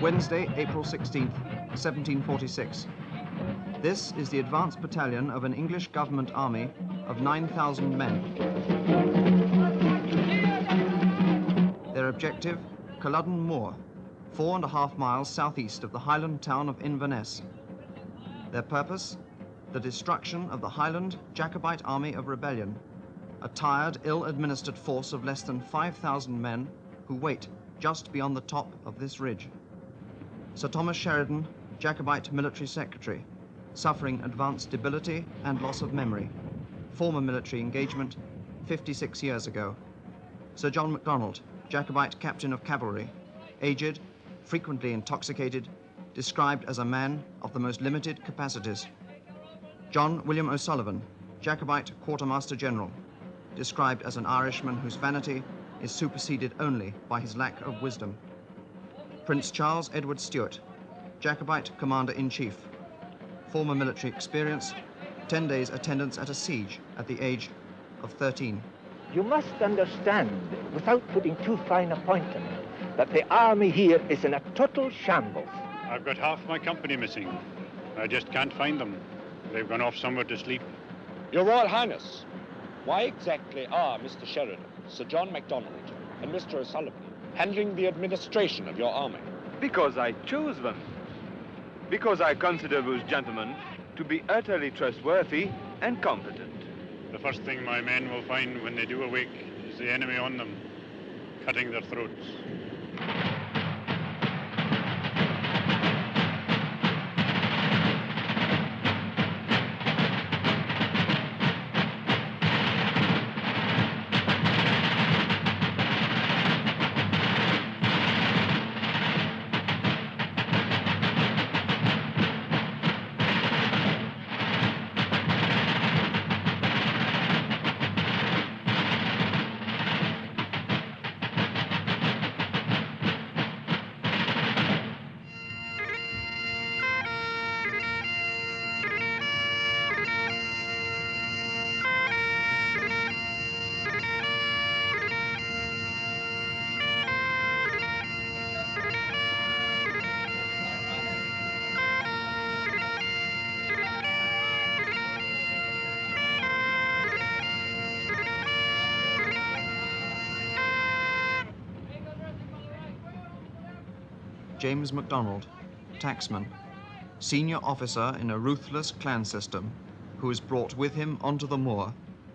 Wednesday, April 16th, 1746. This is the advance battalion of an English government army of 9,000 men. Their objective, Culloden Moor, 4.5 miles southeast of the Highland town of Inverness. Their purpose, the destruction of the Highland Jacobite army of rebellion, a tired, ill-administered force of less than 5,000 men who wait just beyond the top of this ridge. Sir Thomas Sheridan, Jacobite military secretary, suffering advanced debility and loss of memory. Former military engagement 56 years ago. Sir John MacDonald, Jacobite captain of cavalry, aged, frequently intoxicated, described as a man of the most limited capacities. John William O'Sullivan, Jacobite quartermaster general, described as an Irishman whose vanity is superseded only by his lack of wisdom. Prince Charles Edward Stuart, Jacobite commander-in-chief, former military experience, 10 days attendance at a siege at the age of 13. You must understand, without putting too fine a point on it, that the army here is in a total shambles. I've got half my company missing. I just can't find them. They've gone off somewhere to sleep. Your Royal Highness, why exactly are Mr. Sheridan, Sir John MacDonald, and Mr. O'Sullivan handling the administration of your army? Because I chose them. Because I consider those gentlemen to be utterly trustworthy and competent. The first thing my men will find when they do awake is the enemy on them, cutting their throats. James MacDonald, tacksman, senior officer in a ruthless clan system, who has brought with him onto the moor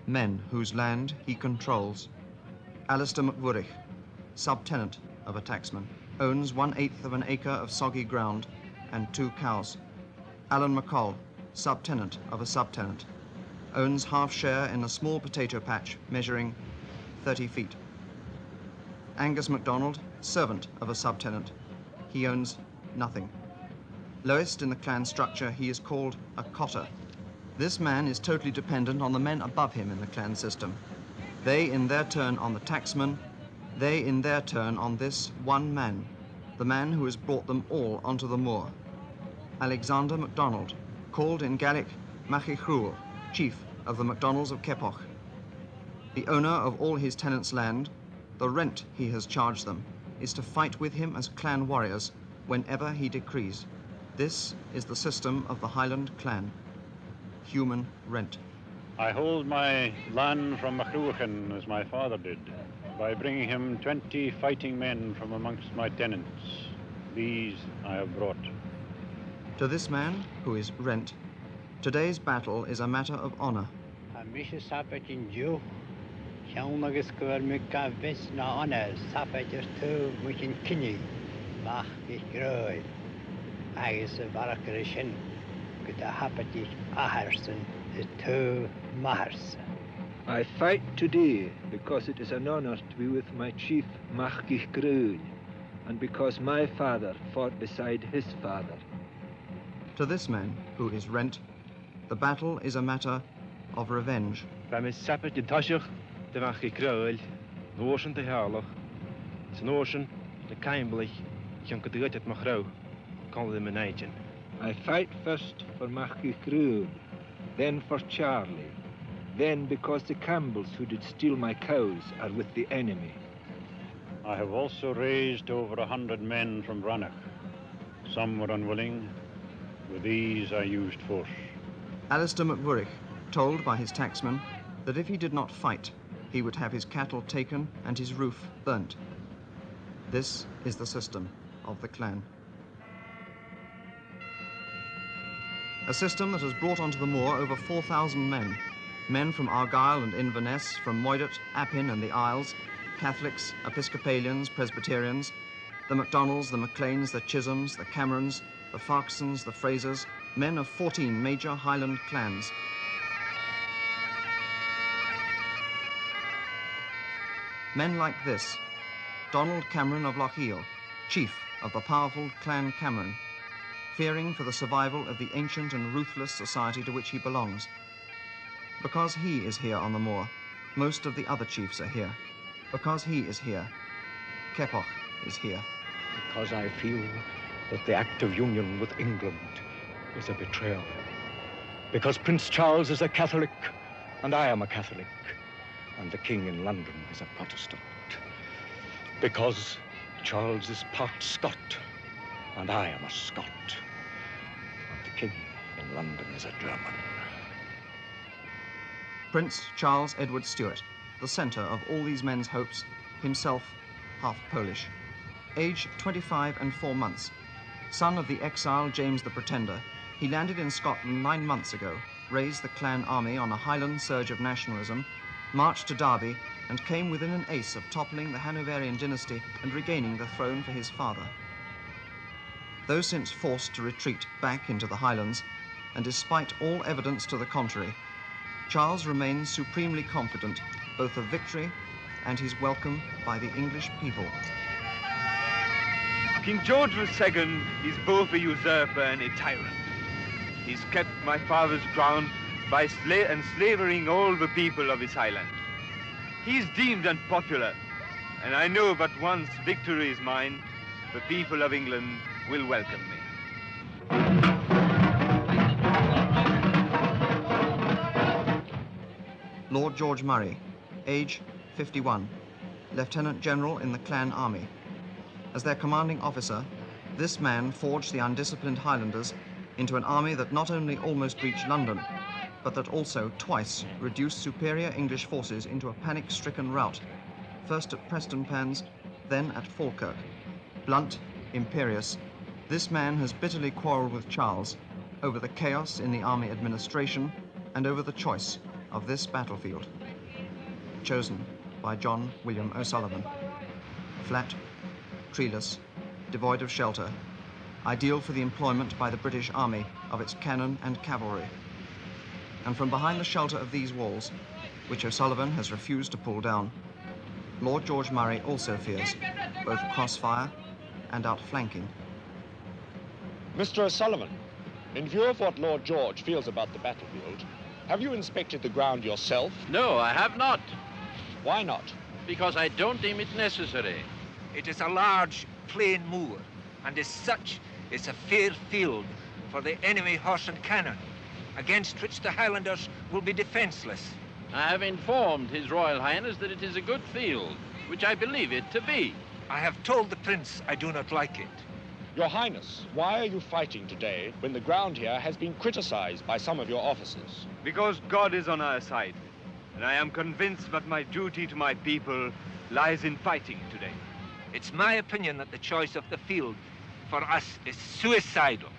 men whose land he controls. Alistair MacWurrich, subtenant of a tacksman, owns 1/8 of an acre of soggy ground and 2 cows. Alan McCall, subtenant of a subtenant, owns half share in a small potato patch measuring 30 feet. Angus MacDonald, servant of a subtenant. He owns nothing. Lowest in the clan structure, he is called a cotter. This man is totally dependent on the men above him in the clan system. They in their turn on the tacksman, they in their turn on this one man, the man who has brought them all onto the moor. Alexander MacDonald, called in Gaelic Machichrúil, chief of the MacDonalds of Keppoch. The owner of all his tenants' land, the rent he has charged them, is to fight with him as clan warriors whenever he decrees. This is the system of the Highland clan. Human rent. I hold my land from Machruachan as my father did, by bringing him 20 fighting men from amongst my tenants. These I have brought. To this man, who is rent, today's battle is a matter of honor. Agus gofuir mu ga vis na anna sapaidir tú mucin cinni mach ich groi agus a bharachar sin go da hapati aharsan is tú mahars. I fight today because it is an honor to be with my chief Machgich Grúil, and because my father fought beside his father. To this man, who is rent, the battle is a matter of revenge. De Machgich Grúil, the ocean to Harlech, it's an ocean, the Camblich, young could get at Machrou, call them an agent. I fight first for Machgich Grúil, then for Charlie, then because the Campbells who did steal my cows are with the enemy. I have also raised over 100 men from Rannoch. Some were unwilling. With these I used force. Alistair MacWurrich, told by his tacksman that if he did not fight, he would have his cattle taken and his roof burnt. This is the system of the clan. A system that has brought onto the moor over 4,000 men. Men from Argyll and Inverness, from Moidart, Appin and the Isles, Catholics, Episcopalians, Presbyterians, the MacDonalds, the MacLeans, the Chisholms, the Camerons, the Farquharsons, the Frasers, men of 14 major Highland clans. Men like this: Donald Cameron of Lochiel, chief of the powerful Clan Cameron, fearing for the survival of the ancient and ruthless society to which he belongs. Because he is here on the moor, most of the other chiefs are here. Because he is here, Keppoch is here. Because I feel that the act of union with England is a betrayal. Because Prince Charles is a Catholic, and I am a Catholic, and the King in London is a Protestant. Because Charles is part Scot, and I am a Scot, and the King in London is a German. Prince Charles Edward Stuart, the centre of all these men's hopes, himself half Polish. Age 25 and 4 months. Son of the exile James the Pretender, he landed in Scotland 9 months ago, raised the clan army on a Highland surge of nationalism, marched to Derby, and came within an ace of toppling the Hanoverian dynasty and regaining the throne for his father. Though since forced to retreat back into the Highlands, and despite all evidence to the contrary, Charles remains supremely confident both of victory and his welcome by the English people. King George II is both a usurper and a tyrant. He's kept my father's crown by enslaving all the people of his highland. He's deemed unpopular, and I know that once victory is mine, the people of England will welcome me. Lord George Murray, age 51, Lieutenant General in the Clan Army. As their commanding officer, this man forged the undisciplined Highlanders into an army that not only almost reached London, but that also twice reduced superior English forces into a panic-stricken rout, first at Prestonpans, then at Falkirk. Blunt, imperious, this man has bitterly quarrelled with Charles over the chaos in the army administration and over the choice of this battlefield. Chosen by John William O'Sullivan. Flat, treeless, devoid of shelter, ideal for the employment by the British Army of its cannon and cavalry. And from behind the shelter of these walls, which O'Sullivan has refused to pull down, Lord George Murray also fears both crossfire and outflanking. Mr. O'Sullivan, in view of what Lord George feels about the battlefield, have you inspected the ground yourself? No, I have not. Why not? Because I don't deem it necessary. It is a large, plain moor, and as such, is a fair field for the enemy horse and cannon, against which the Highlanders will be defenceless. I have informed His Royal Highness that it is a good field, which I believe it to be. I have told the Prince I do not like it. Your Highness, why are you fighting today when the ground here has been criticized by some of your officers? Because God is on our side, and I am convinced that my duty to my people lies in fighting today. It's my opinion that the choice of the field for us is suicidal.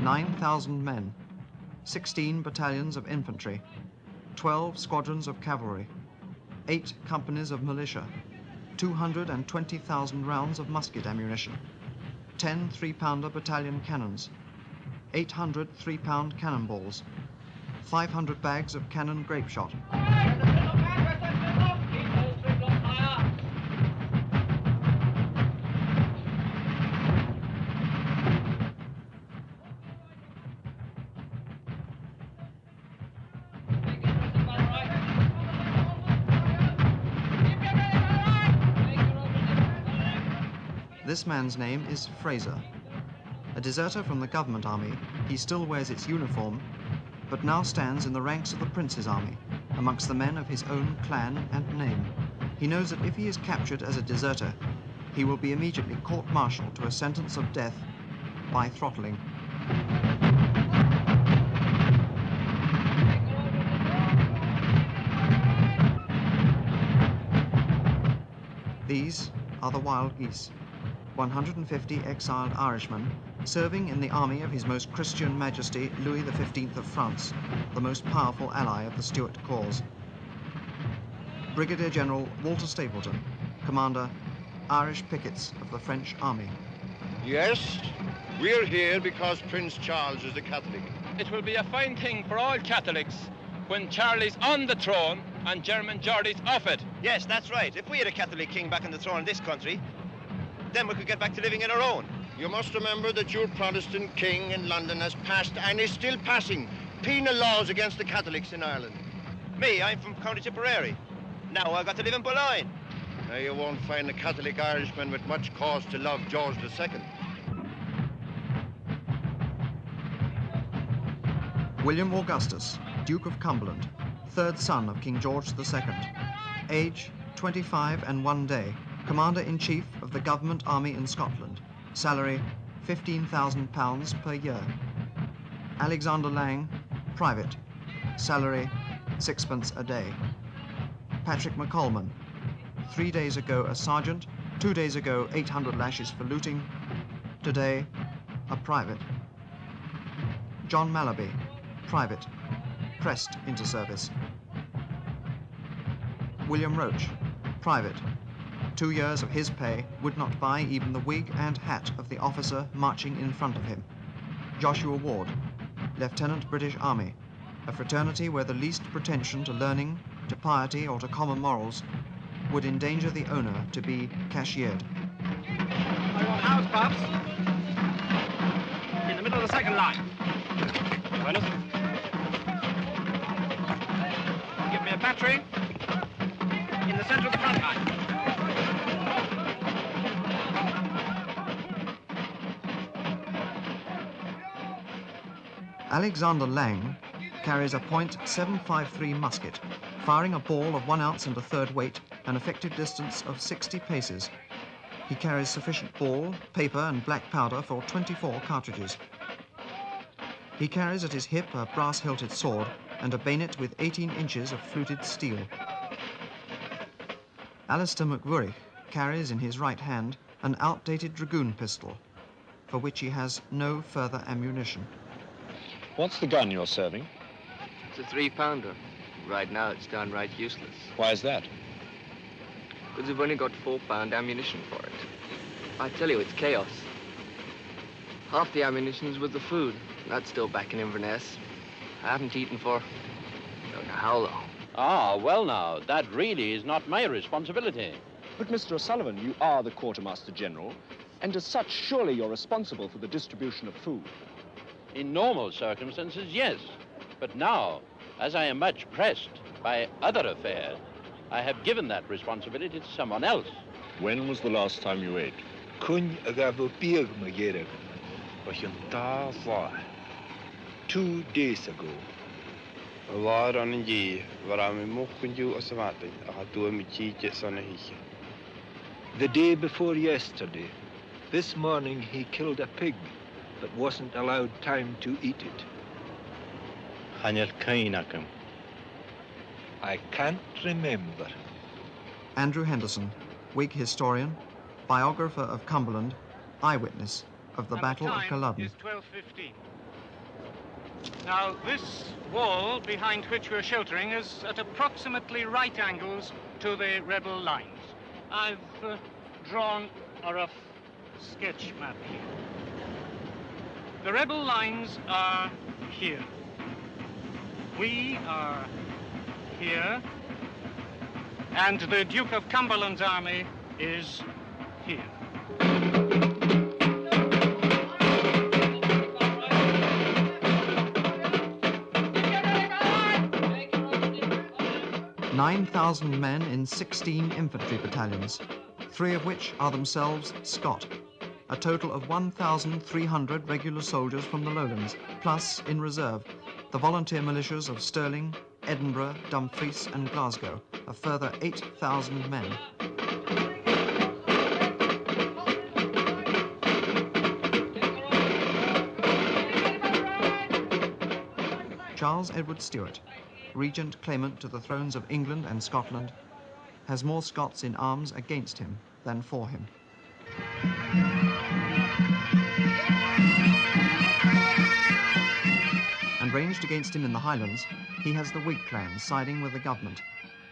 "9,000 men, 16 battalions of infantry, 12 squadrons of cavalry, 8 companies of militia, 220,000 rounds of musket ammunition, 10 3-pounder battalion cannons, 800 3-pound cannonballs, 500 bags of cannon grape shot. This man's name is Fraser. A deserter from the government army, he still wears its uniform, but now stands in the ranks of the Prince's army, amongst the men of his own clan and name. He knows that if he is captured as a deserter, he will be immediately court-martialed to a sentence of death by throttling. These are the wild geese, 150 exiled Irishmen serving in the army of His Most Christian Majesty Louis XV of France, the most powerful ally of the Stuart cause. Brigadier General Walter Stapleton, Commander, Irish Pickets of the French Army. Yes, we're here because Prince Charles is a Catholic. It will be a fine thing for all Catholics when Charlie's on the throne and German Geordie's off it. Yes, that's right. If we had a Catholic king back on the throne in this country, then we could get back to living in our own. You must remember that your Protestant king in London has passed and is still passing penal laws against the Catholics in Ireland. Me, I'm from County Tipperary. Now I've got to live in Boulogne. Now you won't find a Catholic Irishman with much cause to love George II. William Augustus, Duke of Cumberland, third son of King George II. Age, 25 and 1 day. Commander-in-Chief of the Government Army in Scotland. Salary, £15,000 per year. Alexander Lang, Private. Salary, 6d a day. Patrick McColman, 3 days ago a sergeant, 2 days ago 800 lashes for looting, today a private. John Malaby, Private. Pressed into service. William Roach, Private. 2 years of his pay would not buy even the wig and hat of the officer marching in front of him. Joshua Ward, Lieutenant British Army, a fraternity where the least pretension to learning, to piety, or to common morals would endanger the owner to be cashiered. I want house puffs in the middle of the second line. Inverness. Give me a battery in the center of the front line. Alexander Lang carries a .753 musket, firing a ball of 1 ounce and a third weight, an effective distance of 60 paces. He carries sufficient ball, paper and black powder for 24 cartridges. He carries at his hip a brass-hilted sword and a bayonet with 18 inches of fluted steel. Alistair McVurich carries in his right hand an outdated dragoon pistol, for which he has no further ammunition. What's the gun you're serving? It's a 3-pounder. Right now, it's downright useless. Why is that? Because we've only got 4-pound ammunition for it. I tell you, it's chaos. Half the ammunition's with the food. That's still back in Inverness. I haven't eaten for I don't know how long. Ah, well now, that really is not my responsibility. But, Mr. O'Sullivan, you are the Quartermaster General, and as such, surely you're responsible for the distribution of food. In normal circumstances, yes. But now, as I am much pressed by other affairs, I have given that responsibility to someone else. When was the last time you ate? Kun agavopir magere. 2 days ago. The day before yesterday. This morning he killed a pig, but wasn't allowed time to eat it. I can't remember. Andrew Henderson, Whig historian, biographer of Cumberland, eyewitness of the Battle of Culloden. Is 12:15. Now, this wall behind which we're sheltering is at approximately right angles to the rebel lines. I've drawn a rough sketch map here. The rebel lines are here. We are here. And the Duke of Cumberland's army is here. "9,000 men in 16 infantry battalions, 3 of which are themselves Scot. A total of 1,300 regular soldiers from the Lowlands, plus, in reserve, the volunteer militias of Stirling, Edinburgh, Dumfries and Glasgow, a further 8,000 men. Charles Edward Stuart, regent claimant to the thrones of England and Scotland, has more Scots in arms against him than for him. And ranged against him in the Highlands, he has the Whig clans siding with the government,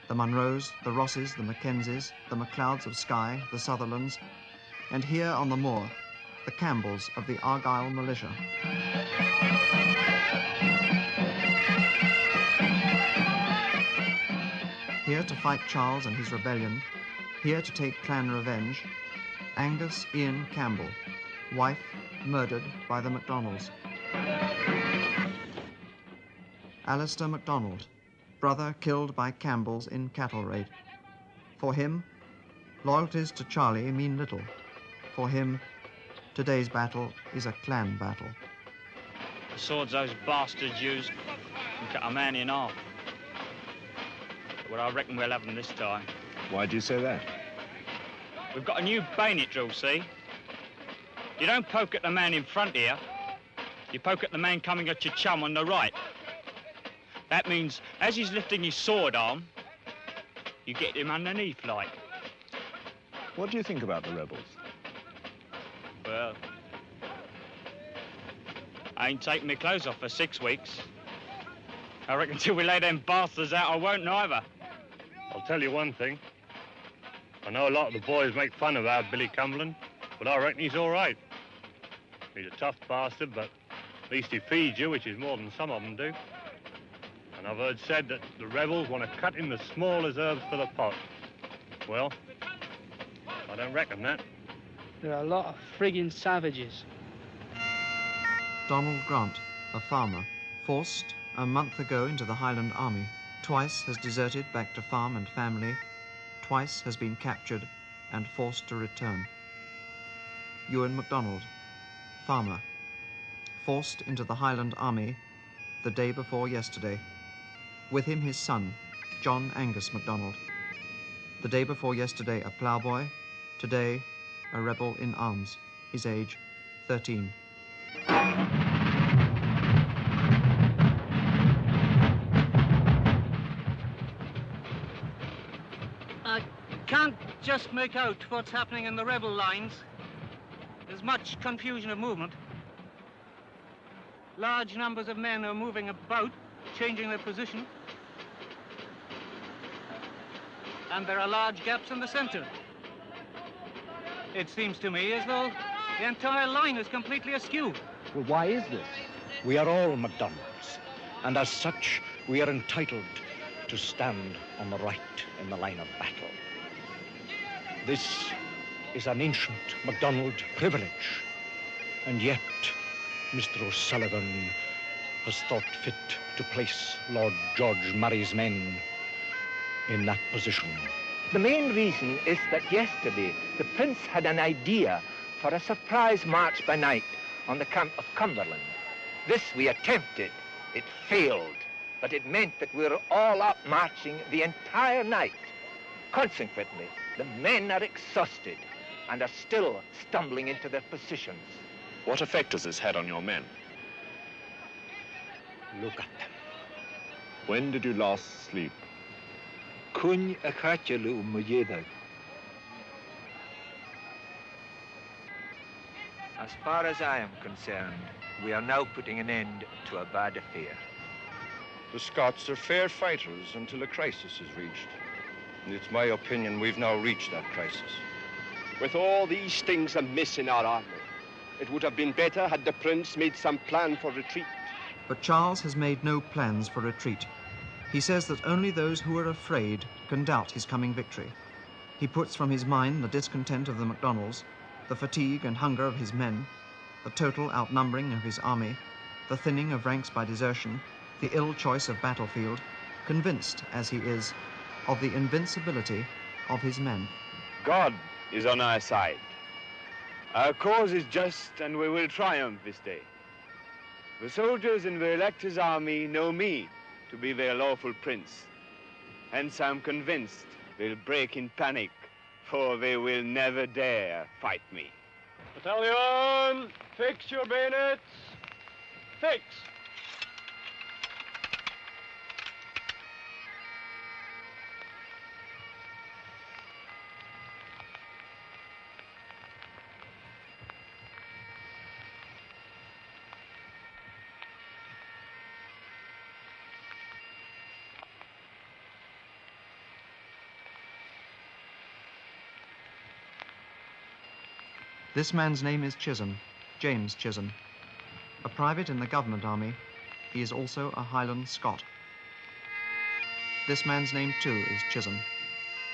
the Munros, the Rosses, the Mackenzies, the MacLeods of Skye, the Sutherlands, and here on the Moor, the Campbells of the Argyll militia. Here to fight Charles and his rebellion, here to take clan revenge, Angus Ian Campbell, wife murdered by the MacDonalds. Alistair MacDonald, brother killed by Campbells in cattle raid. For him, loyalties to Charlie mean little. For him, today's battle is a clan battle. The swords those bastards used can cut a man in half. Well, I reckon we'll have them this time. Why do you say that? We've got a new bayonet drill, see? You don't poke at the man in front here. You poke at the man coming at your chum on the right. That means, as he's lifting his sword arm, you get him underneath, like. What do you think about the rebels? Well, I ain't taken my clothes off for 6 weeks. I reckon till we lay them bastards out, I won't neither. I'll tell you one thing. I know a lot of the boys make fun of our Billy Cumberland, but I reckon he's all right. He's a tough bastard, but at least he feeds you, which is more than some of them do. And I've heard said that the rebels want to cut him the small as herbs for the pot. Well, I don't reckon that. There are a lot of friggin' savages. Donald Grant, a farmer, forced a month ago into the Highland army, twice has deserted back to farm and family, twice has been captured and forced to return. Ewan MacDonald, farmer, forced into the Highland army the day before yesterday. With him his son, John Angus MacDonald. The day before yesterday a ploughboy, today a rebel in arms, his age 13. I can't just make out what's happening in the rebel lines. There's much confusion of movement. Large numbers of men are moving about, changing their position. And there are large gaps in the center. It seems to me as though the entire line is completely askew. Well, why is this? We are all MacDonalds, and as such, we are entitled to stand on the right in the line of battle. This is an ancient MacDonald privilege, and yet Mr. O'Sullivan has thought fit to place Lord George Murray's men in that position. The main reason is that yesterday the Prince had an idea for a surprise march by night on the camp of Cumberland. This we attempted. It failed, but it meant that we were all up marching the entire night. Consequently, the men are exhausted and are still stumbling into their positions. What effect has this had on your men? Look at them. When did you last sleep? Kun a chatjalu mujeda. As far as I am concerned, we are now putting an end to a bad affair. The Scots are fair fighters until a crisis is reached. And it's my opinion we've now reached that crisis. With all these things amiss in our army, it would have been better had the prince made some plan for retreat. But Charles has made no plans for retreat. He says that only those who are afraid can doubt his coming victory. He puts from his mind the discontent of the MacDonalds, the fatigue and hunger of his men, the total outnumbering of his army, the thinning of ranks by desertion, the ill choice of battlefield, convinced, as he is, of the invincibility of his men. God is on our side. Our cause is just, and we will triumph this day. The soldiers in the elector's army know me to be their lawful prince. Hence I'm convinced they'll break in panic, for they will never dare fight me. Battalion, fix your bayonets. Fix. This man's name is Chisholm, James Chisholm. A private in the government army, he is also a Highland Scot. This man's name too is Chisholm,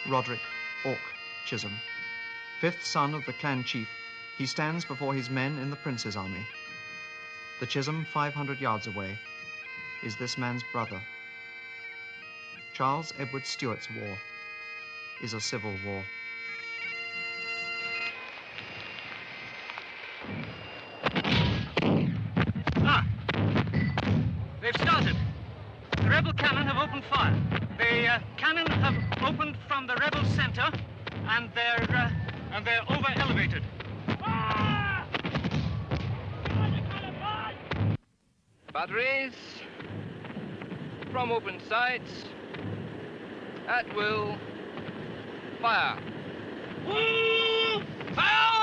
Roderick Ork Chisholm. Fifth son of the clan chief, he stands before his men in the prince's army. The Chisholm 500 yards away is this man's brother. Charles Edward Stuart's war is a civil war. They've started. The rebel cannon have opened fire. The cannon have opened from the rebel center, and they're over elevated. Batteries from open sights at will. Fire. Fire!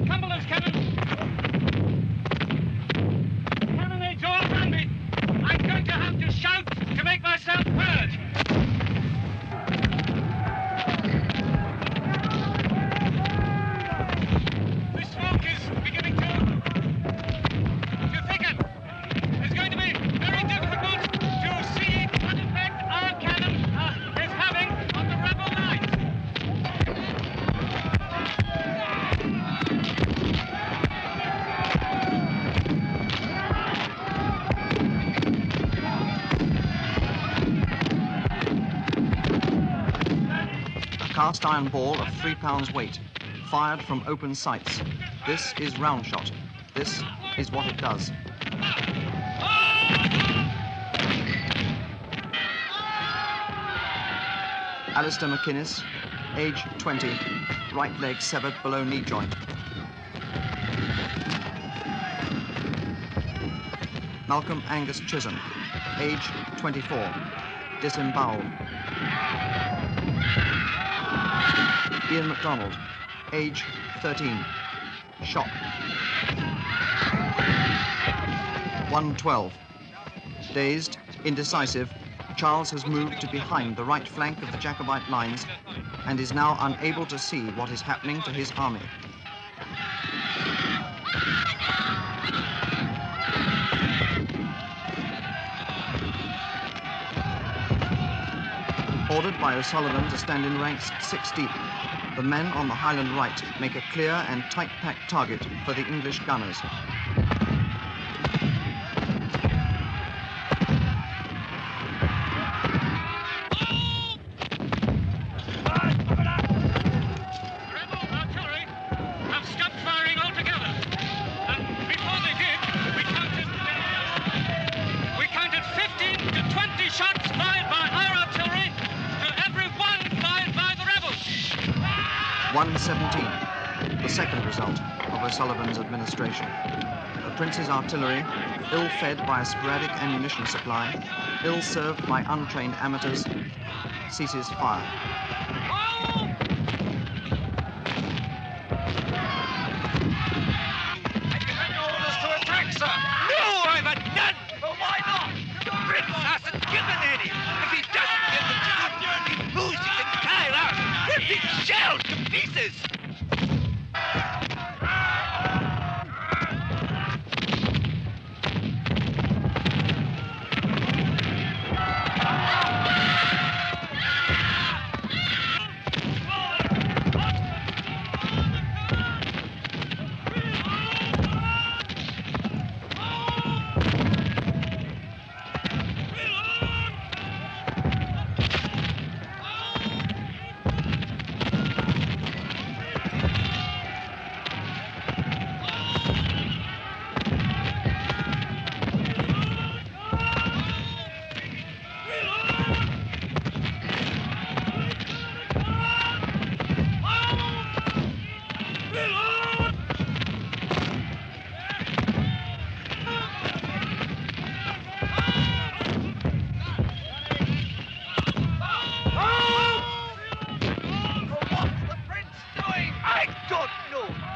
Cumberland's cannon. Cannonades all around me. I'm going to have to shout to make myself heard. The smoke is beginning to thicken. It's going to be very difficult to see what effect our cannon is having on the rebel lines. Cast iron ball of 3 pounds weight, fired from open sights. This is round shot. This is what it does. Alistair McInnes, age 20, right leg severed below knee joint. Malcolm Angus Chisholm, age 24, disemboweled. Ian MacDonald, age 13, shot. 112. Dazed, indecisive, Charles has moved to behind the right flank of the Jacobite lines and is now unable to see what is happening to his army. Ordered by O'Sullivan to stand in ranks 6 deep, the men on the Highland right make a clear and tight-packed target for the English gunners. We counted 15 to 20 shots fired by our artillery to every one fired by the rebels. 117, the second result of O'Sullivan's administration. The Prince's artillery, ill-fed by a sporadic ammunition supply, ill-served by untrained amateurs, ceases fire. To attack, sir! No, being shelled to pieces!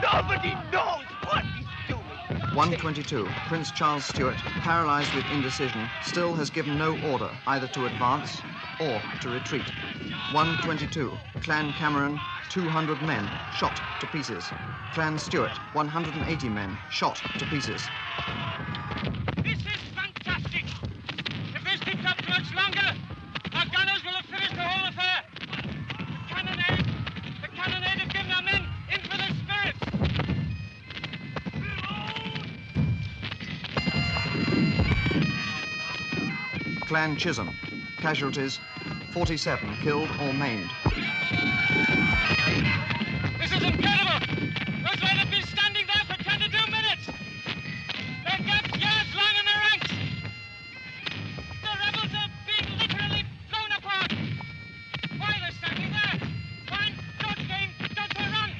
Nobody knows what he's doing. 122. Prince Charles Stuart, paralysed with indecision, still has given no order either to advance or to retreat. 122. Clan Cameron, 200 men, shot to pieces. Clan Stuart, 180 men, shot to pieces. This is fantastic. If this keeps up much longer, our gunners will have finished the whole affair. The cannonade has given our men infinite spirits. Clan Chisholm, casualties, 47 killed or maimed. This is incredible. Those men have been standing there for 22 minutes. Their gaps yards long in their ranks. The rebels are being literally blown apart. Why are they standing there? Why don't they run?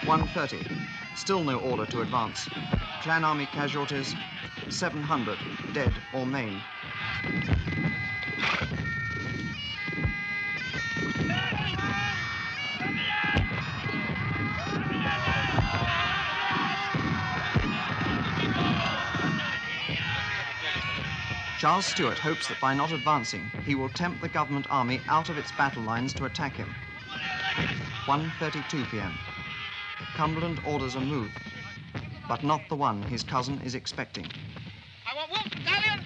130. Still no order to advance. Clan Army casualties, 700 dead or maimed. Charles Stuart hopes that by not advancing, he will tempt the government army out of its battle lines to attack him. 1:32 p.m. Cumberland orders a move, but not the one his cousin is expecting. I want Wolf Battalion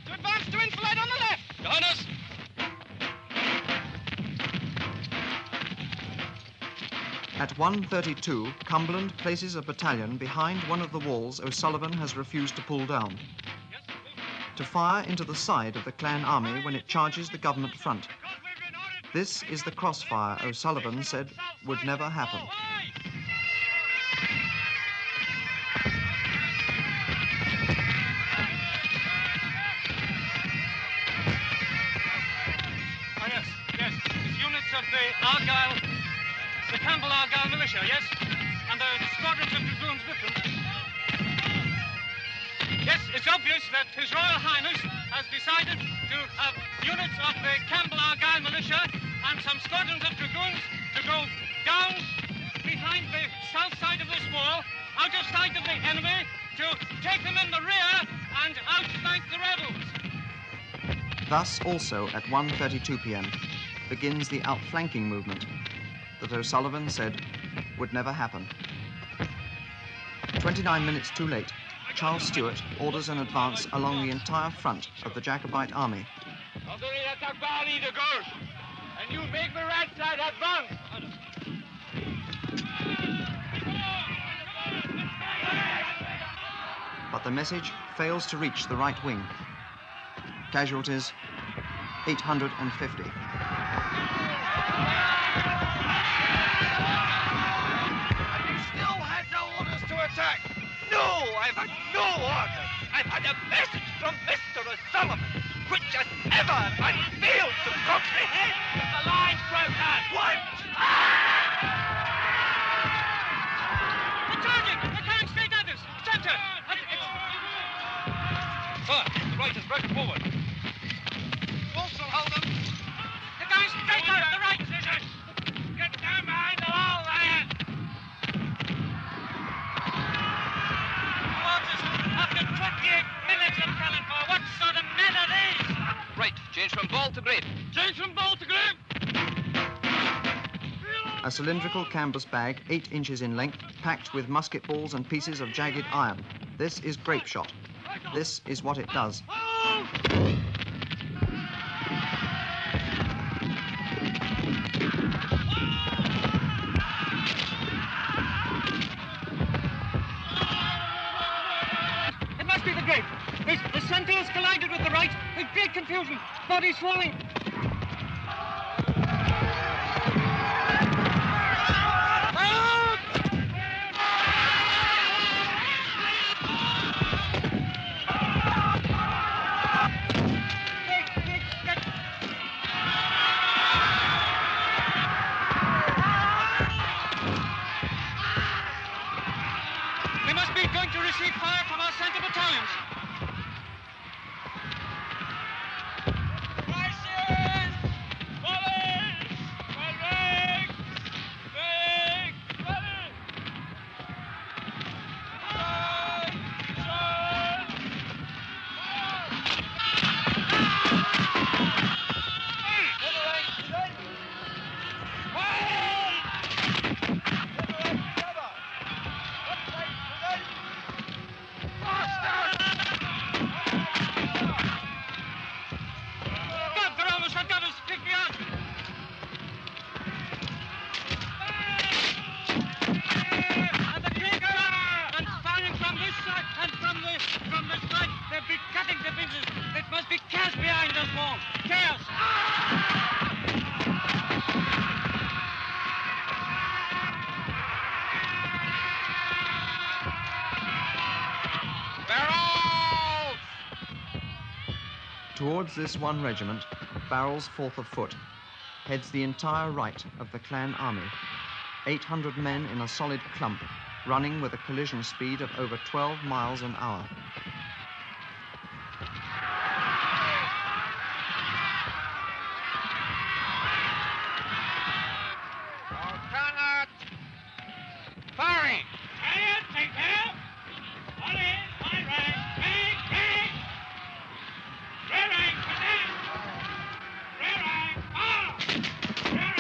to advance to enfilade on the left. Join us. At 1:32, Cumberland places a battalion behind one of the walls O'Sullivan has refused to pull down, to fire into the side of the clan army when it charges the government front. This is the crossfire O'Sullivan said would never happen. Oh, yes. It's units of the Campbell Argyle militia, yes? And the squadrons of dragoons with them. Yes, it's obvious that His Royal Highness has decided to have units of the Campbell Argyle militia and some squadrons of dragoons to go down behind the south side of this wall, out of sight of the enemy, to take them in the rear and outflank the rebels. Thus, also at 1:32 p.m., begins the outflanking movement that O'Sullivan said would never happen. 29 minutes too late, Charles Stuart orders an advance along the entire front of the Jacobite army. And you make the right side advance. But the message fails to reach the right wing. Casualties, 850. And you still had no orders to attack? No, I've had no orders. I've had a message from Mr. O'Sullivan, which has ever and failed to comprehend. The line's broken. What? They're charging! They're coming straight at us! Center! Sir, the right is broken forward. Wolves will hold them. They're going straight at the right position! Get down behind the wall there! After 28 minutes of telling for, what sort of men are these? Right, change from ball to grape. Change from ball to grape! A cylindrical canvas bag, 8 inches in length, packed with musket balls and pieces of jagged iron. This is grape shot. This is what it does. It must be the grape. The centre has collided with the right. There's great confusion. Body's falling. They must be going to receive fire from our centre battalions. Towards this one regiment, Barrel's 4th of Foot, heads the entire right of the clan army. 800 men in a solid clump, running with a collision speed of over 12 miles an hour. Firing! Take care! On in, my rank! Bang! Rear rank, attack! Rear rank, fire! Rear rank, fire!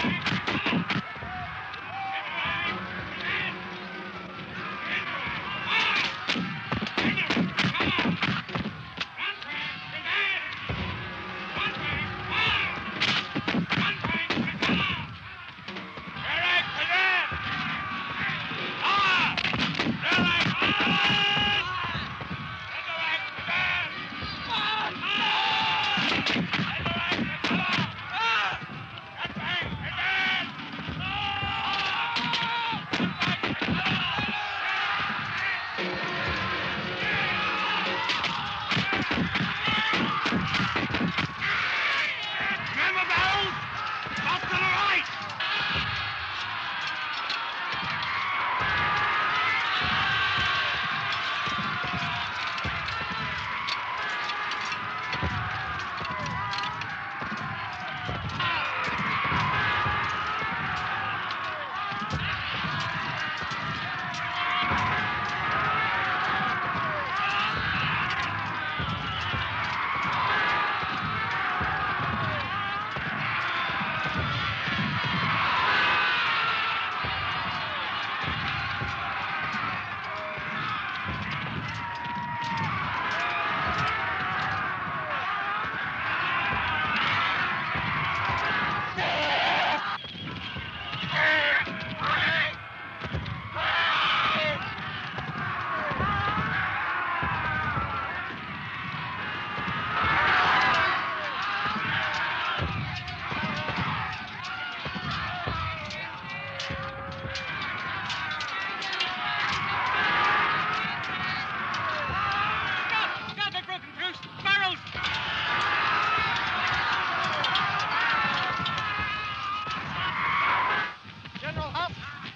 General Huff,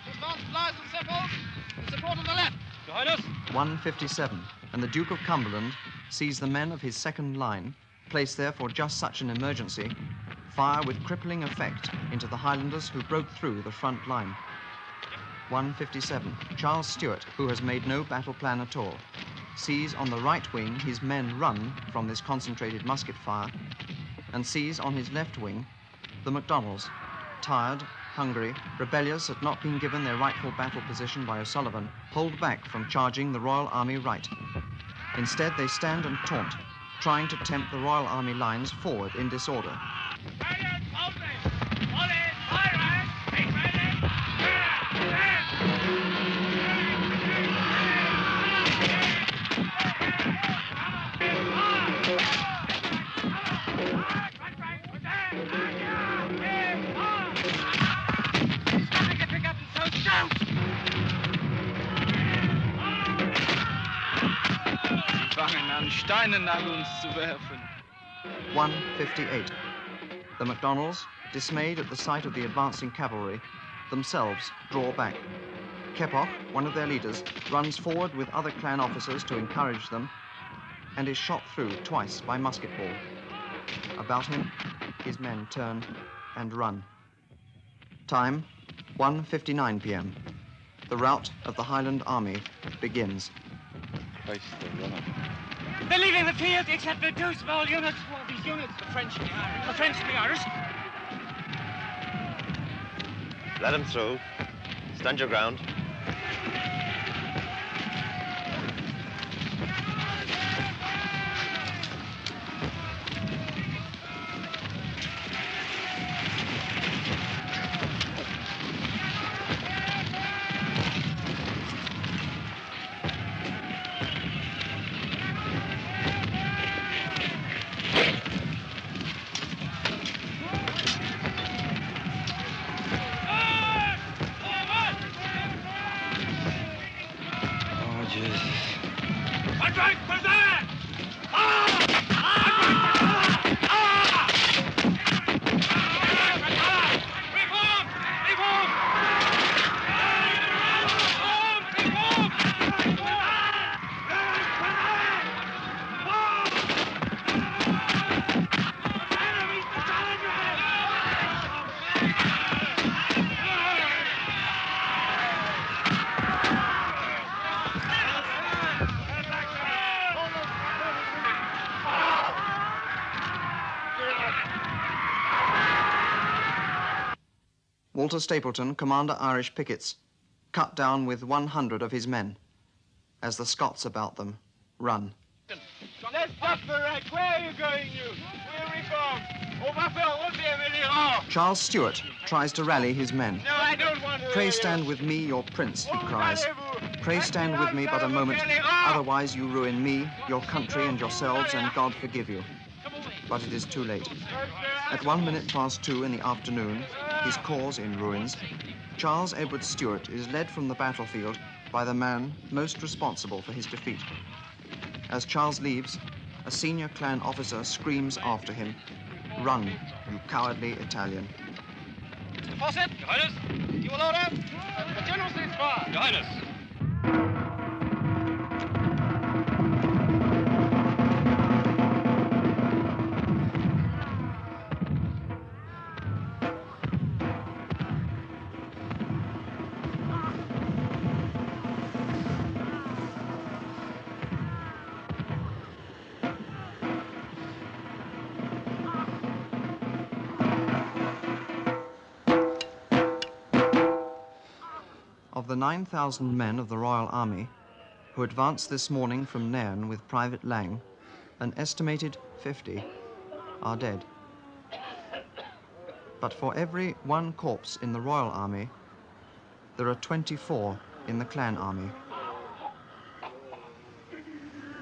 advance flies and sepals, and support on the left. Behind us. 1:57, and the Duke of Cumberland sees the men of his second line, placed there for just such an emergency, fire with crippling effect into the Highlanders who broke through the front line. 1:57, Charles Stuart, who has made no battle plan at all, sees on the right wing his men run from this concentrated musket fire, and sees on his left wing the MacDonalds, tired hungry, rebellious had not been given their rightful battle position by O'Sullivan, hold back from charging the Royal Army right. Instead, they stand and taunt, trying to tempt the Royal Army lines forward in disorder. Fangen an, Steine nach uns zu werfen. 1:58. The MacDonalds, dismayed at the sight of the advancing cavalry, themselves draw back. Keppoch, one of their leaders, runs forward with other clan officers to encourage them and is shot through twice by musket ball. About him, his men turn and run. Time, 1:59 p.m. The rout of the Highland army begins. They're leaving the field except for two small units. What are these units? The French and the Irish. The French and the Irish. Let them through. Stand your ground. Walter Stapleton, commander Irish pickets, cut down with 100 of his men, as the Scots about them run. Let's stop the wreck. Where are you going, you? We're reformed. On va faire rôtir les rangs. Charles Stuart tries to rally his men. No, I don't want to. Pray stand with me, your prince, he cries. Pray stand with me but a moment, otherwise you ruin me, your country and yourselves, and God forgive you. But it is too late. At 2:01 in the afternoon, his cause in ruins, Charles Edward Stuart is led from the battlefield by the man most responsible for his defeat. As Charles leaves, a senior clan officer screams after him, "Run, you cowardly Italian." Mr. Fawcett, Your Highness, you will order the General cease fire. Your Highness. Of the 9,000 men of the Royal Army who advanced this morning from Nairn with Private Lang, an estimated 50 are dead. But for every one corpse in the Royal Army, there are 24 in the Clan Army.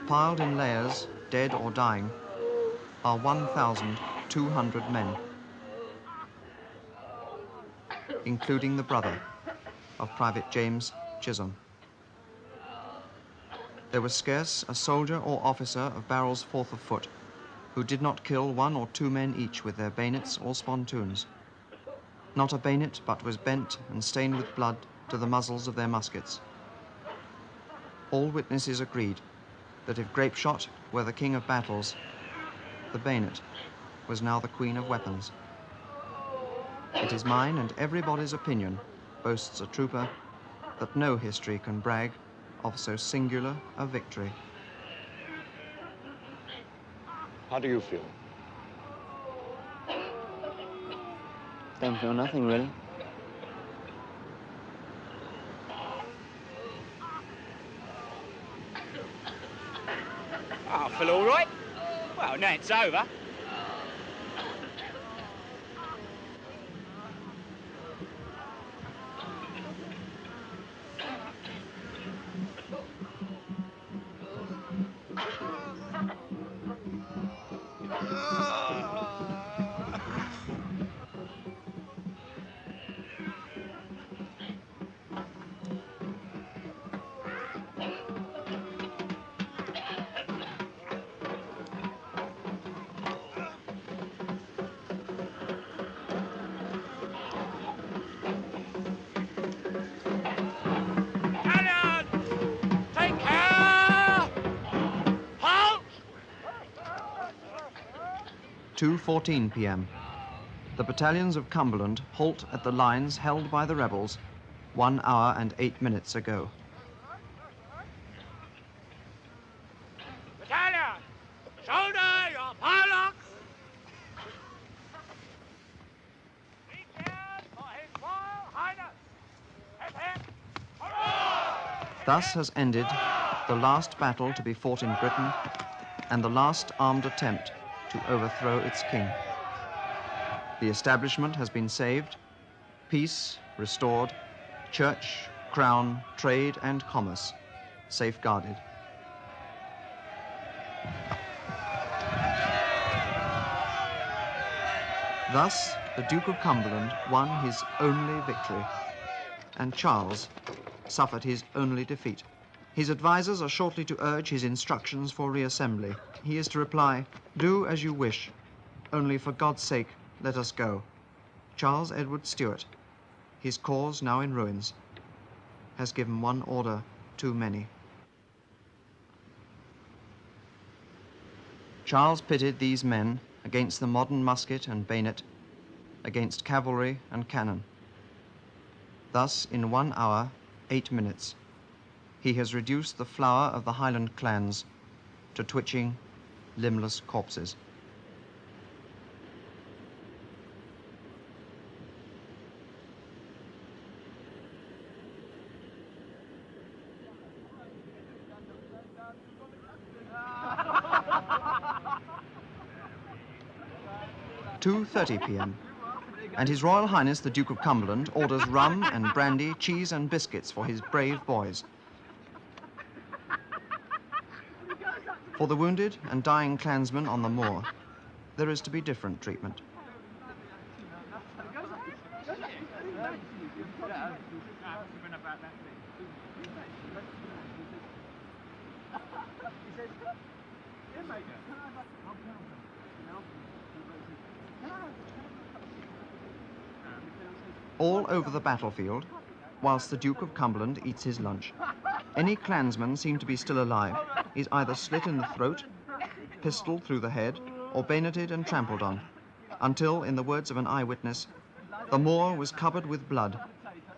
Piled in layers, dead or dying, are 1,200 men, including the brother of Private James Chisholm. There was scarce a soldier or officer of Barrel's 4th of Foot who did not kill 1 or 2 men each with their bayonets or spontoons. Not a bayonet but was bent and stained with blood to the muzzles of their muskets. All witnesses agreed that if grapeshot were the king of battles, the bayonet was now the queen of weapons. It is mine and everybody's opinion, boasts a trooper, that no history can brag of so singular a victory. How do you feel? Don't feel nothing, really. rifle, all right. Well, now it's over. Cannon! Take care! Halt! 2:14 p.m. The battalions of Cumberland halt at the lines held by the rebels 1 hour and 8 minutes ago. Battalion! Shoulder your pilot! Thus has ended the last battle to be fought in Britain and the last armed attempt to overthrow its king. The establishment has been saved, peace restored, church, crown, trade and commerce safeguarded. Thus, the Duke of Cumberland won his only victory, and Charles suffered his only defeat. His advisers are shortly to urge his instructions for reassembly. He is to reply, "Do as you wish, only for God's sake, let us go." Charles Edward Stuart, his cause now in ruins, has given one order too many. Charles pitted these men against the modern musket and bayonet, against cavalry and cannon. Thus, in 1 hour, 8 minutes, he has reduced the flower of the Highland clans to twitching, limbless corpses. (2:30 p.m.) and His Royal Highness the Duke of Cumberland orders rum and brandy, cheese and biscuits for his brave boys. For the wounded and dying clansmen on the moor, there is to be different treatment. All over the battlefield, whilst the Duke of Cumberland eats his lunch, any clansman seen to be still alive is either slit in the throat, pistoled through the head, or bayoneted and trampled on, until, in the words of an eyewitness, the moor was covered with blood,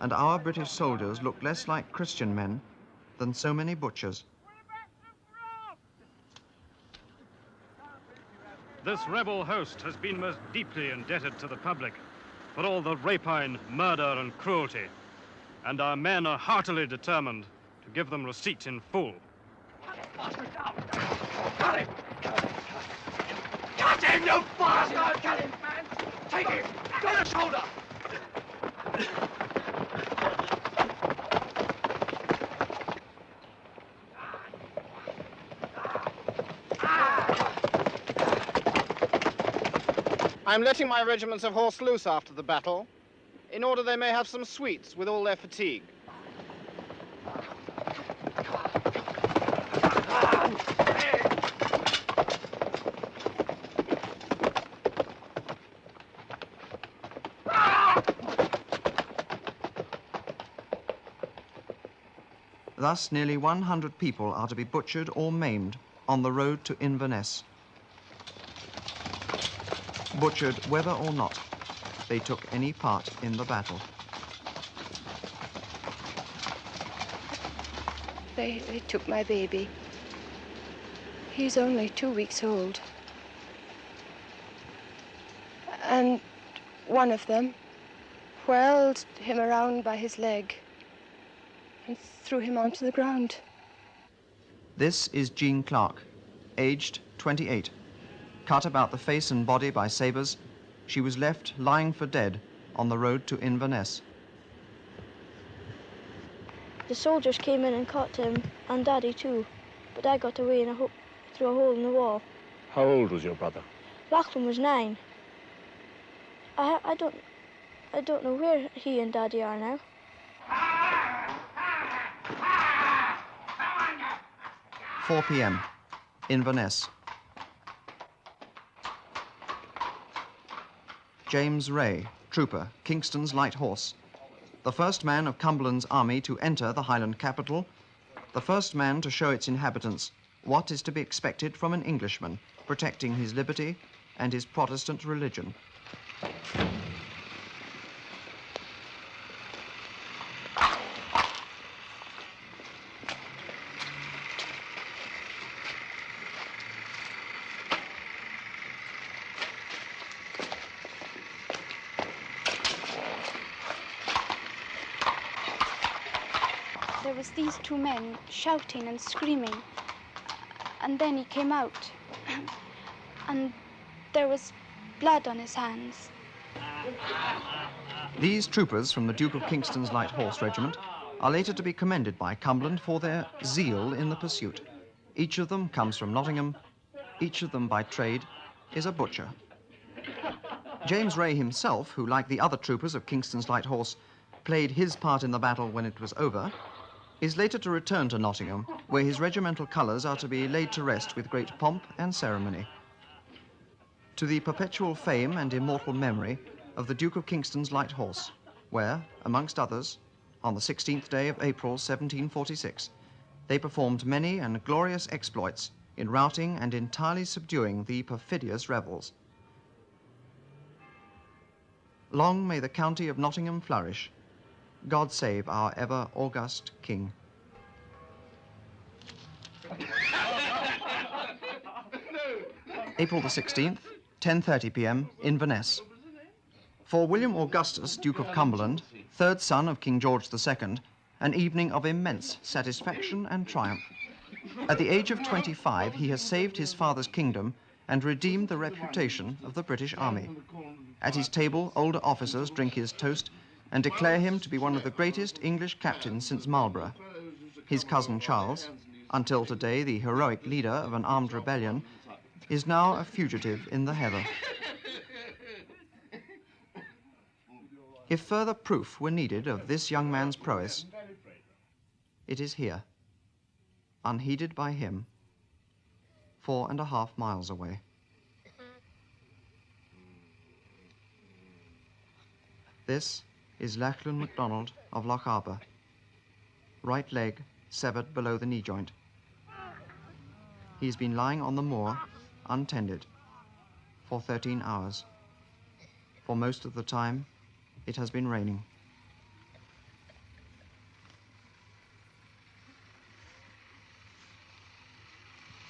and our British soldiers looked less like Christian men than so many butchers. This rebel host has been most deeply indebted to the public for all the rapine, murder, and cruelty, and our men are heartily determined to give them receipt in full. Got him! Cut him, you bastard! Cut him, man! Take him! Got the shoulder! I'm letting my regiments of horse loose after the battle, in order they may have some sweets with all their fatigue. Thus, nearly 100 people are to be butchered or maimed on the road to Inverness. Butchered whether or not they took any part in the battle. They took my baby. He's only 2 weeks old. And one of them whirled him around by his leg and threw him onto the ground. This is Jean Clark, aged 28. Cut about the face and body by sabres, she was left lying for dead on the road to Inverness. The soldiers came in and caught him, and Daddy too, but I got away through a hole in the wall. How old was your brother? Lachlan was 9. I don't know where he and Daddy are now. 4 p.m. Inverness. James Ray, trooper, Kingston's Light Horse. The first man of Cumberland's army to enter the Highland capital, the first man to show its inhabitants what is to be expected from an Englishman protecting his liberty and his Protestant religion. There was these 2 men shouting and screaming, and then he came out, and there was blood on his hands. These troopers from the Duke of Kingston's Light Horse Regiment are later to be commended by Cumberland for their zeal in the pursuit. Each of them comes from Nottingham. Each of them by trade is a butcher. James Ray himself, who like the other troopers of Kingston's Light Horse played his part in the battle when it was over, is later to return to Nottingham, where his regimental colours are to be laid to rest with great pomp and ceremony. To the perpetual fame and immortal memory of the Duke of Kingston's Light Horse, where, amongst others, on the 16th day of April 1746, they performed many and glorious exploits in routing and entirely subduing the perfidious rebels. Long may the county of Nottingham flourish. God save our ever august King. April the 16th, 10:30 p.m. Inverness. For William Augustus, Duke of Cumberland, 3rd son of King George II, an evening of immense satisfaction and triumph. At the age of 25, he has saved his father's kingdom and redeemed the reputation of the British Army. At his table, older officers drink his toast and declare him to be one of the greatest English captains since Marlborough. His cousin Charles, until today the heroic leader of an armed rebellion, is now a fugitive in the heather. If further proof were needed of this young man's prowess, it is here, unheeded by him, 4.5 miles away. This is Lachlan MacDonald of Lochaber. Right leg severed below the knee joint. He's been lying on the moor, untended, for 13 hours. For most of the time, it has been raining.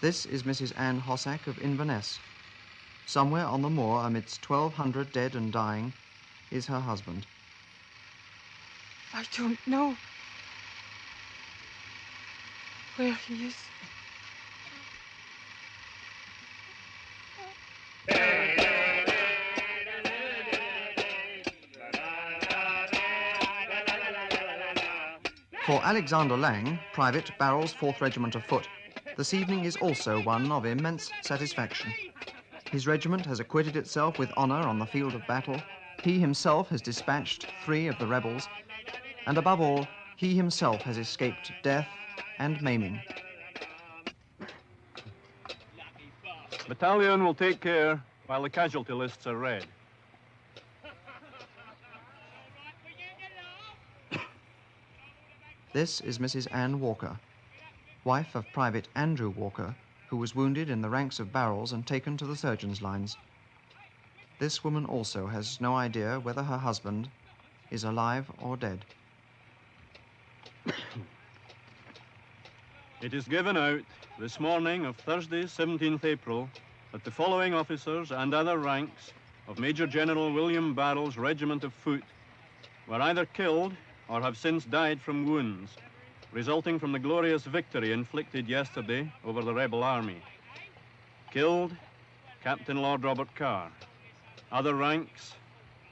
This is Mrs. Anne Hossack of Inverness. Somewhere on the moor, amidst 1,200 dead and dying, is her husband. I don't know where he is. For Alexander Lang, Private, Barrel's 4th Regiment of Foot, this evening is also one of immense satisfaction. His regiment has acquitted itself with honour on the field of battle. He himself has dispatched 3 of the rebels, and above all, he himself has escaped death and maiming. Battalion will take care while the casualty lists are read. This is Mrs. Anne Walker, wife of Private Andrew Walker, who was wounded in the ranks of Barrels and taken to the surgeon's lines. This woman also has no idea whether her husband is alive or dead. It is given out this morning of Thursday, 17th April, that the following officers and other ranks of Major General William Barrel's Regiment of Foot were either killed or have since died from wounds, resulting from the glorious victory inflicted yesterday over the rebel army. Killed, Captain Lord Robert Carr. Other ranks,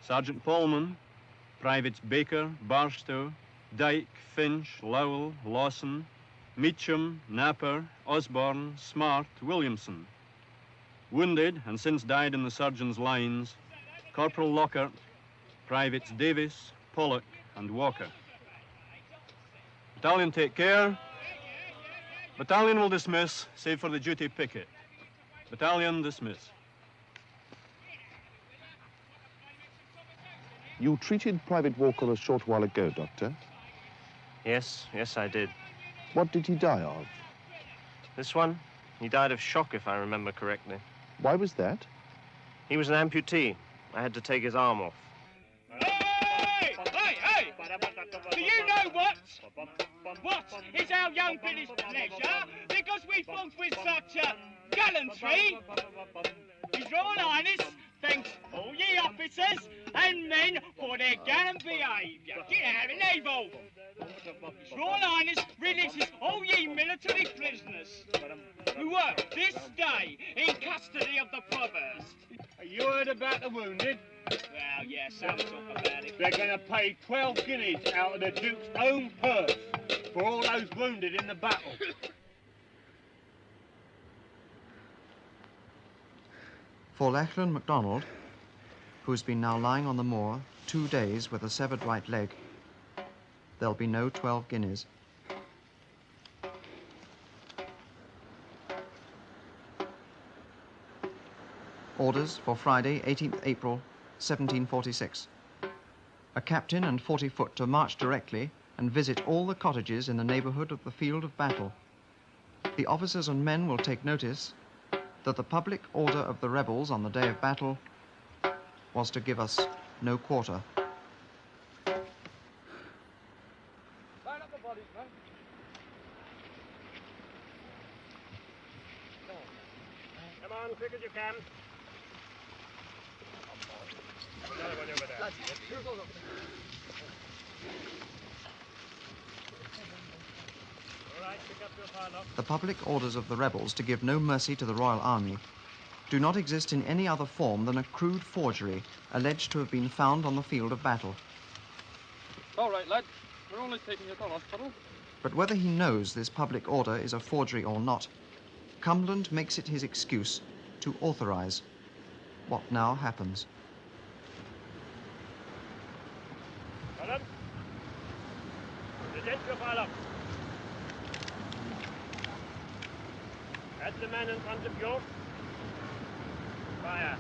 Sergeant Paulman, Privates Baker, Barstow, Dyke, Finch, Lowell, Lawson, Meacham, Napper, Osborne, Smart, Williamson. Wounded, and since died in the surgeon's lines, Corporal Lockhart, Privates Davis, Pollock, and Walker. Battalion, take care. Battalion will dismiss, save for the duty picket. Battalion, dismiss. You treated Private Walker a short while ago, Doctor. Yes, I did. What did he die of? This one, he died of shock, if I remember correctly. Why was that? He was an amputee. I had to take his arm off. Hey! Do you know what? What is our young Billy's pleasure? Because we fought with such gallantry. His Royal Highness thanks all ye officers and men for their gallant behaviour. Get out of naval. His Royal Highness releases all ye military prisoners who were this day in custody of the provost. You heard about the wounded? Well, yes, I'll talk about it. They're going to pay 12 guineas out of the Duke's own purse for all those wounded in the battle. For Lachlan MacDonald, who has been now lying on the moor 2 days with a severed right leg, there'll be no 12 guineas. Orders for Friday, 18th April, 1746. A captain and 40 foot to march directly and visit all the cottages in the neighbourhood of the field of battle. The officers and men will take notice that the public order of the rebels on the day of battle was to give us no quarter. Line up the bodies, man. Come on, quick as you can. Another one over there. All right, pick up your pile up. The public orders of the rebels to give no mercy to the Royal Army do not exist in any other form than a crude forgery alleged to have been found on the field of battle. All right, lad. We're only taking you to the hospital. But whether he knows this public order is a forgery or not, Cumberland makes it his excuse to authorize what now happens. Madam, present your file up. That's the man in front of you. Fire.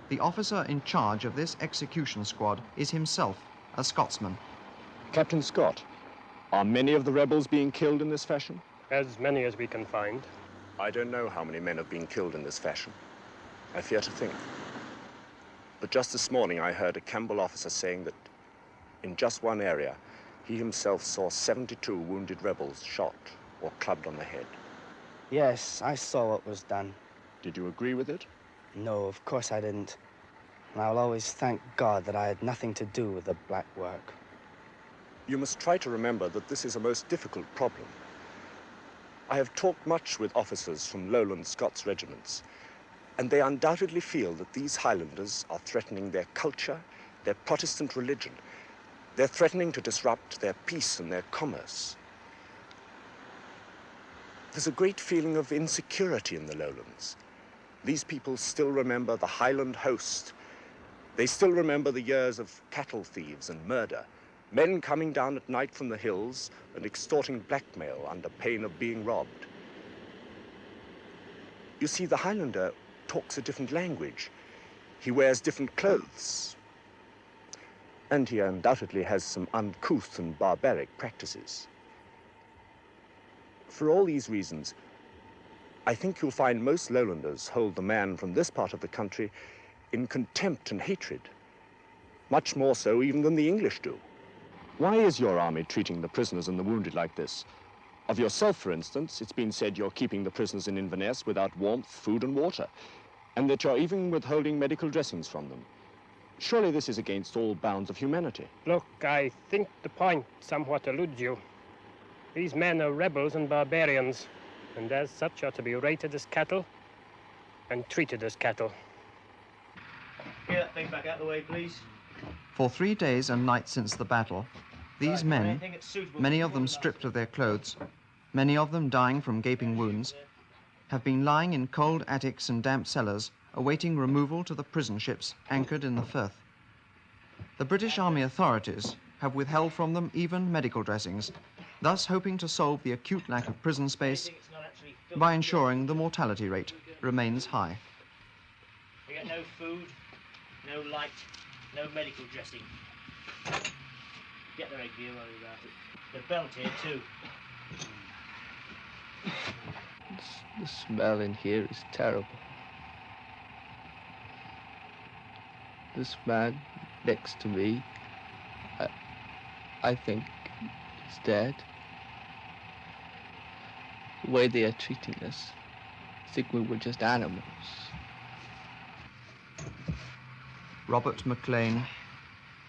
The officer in charge of this execution squad is himself a Scotsman. Captain Scott, are many of the rebels being killed in this fashion? As many as we can find. I don't know how many men have been killed in this fashion. I fear to think. But just this morning I heard a Campbell officer saying that in just one area, he himself saw 72 wounded rebels shot or clubbed on the head. Yes, I saw what was done. Did you agree with it? No, of course I didn't. And I'll always thank God that I had nothing to do with the black work. You must try to remember that this is a most difficult problem. I have talked much with officers from lowland Scots regiments, and they undoubtedly feel that these Highlanders are threatening their culture, their Protestant religion. They're threatening to disrupt their peace and their commerce. There's a great feeling of insecurity in the lowlands. These people still remember the Highland host. They still remember the years of cattle thieves and murder, men coming down at night from the hills and extorting blackmail under pain of being robbed. You see, the Highlander talks a different language. He wears different clothes. And he undoubtedly has some uncouth and barbaric practices. For all these reasons, I think you'll find most lowlanders hold the man from this part of the country in contempt and hatred, much more so even than the English do. Why is your army treating the prisoners and the wounded like this? Of yourself, for instance, it's been said you're keeping the prisoners in Inverness without warmth, food and water, and that you're even withholding medical dressings from them. Surely this is against all bounds of humanity. Look, I think the point somewhat eludes you. These men are rebels and barbarians. and as such are to be rated as cattle and treated as cattle. Get that thing back out of the way, please. For 3 days and nights since the battle, these men, many of them stripped of their clothes, many of them dying from gaping wounds, have been lying in cold attics and damp cellars, awaiting removal to the prison ships anchored in the Firth. The British Army authorities have withheld from them even medical dressings, thus hoping to solve the acute lack of prison space by ensuring the mortality rate remains high. We get no food, no light, no medical dressing. Get the egg gear, worry about it. The belt here too. The smell in here is terrible. This man next to me, I think is dead. The way they are treating us, I think we were just animals. Robert MacLean,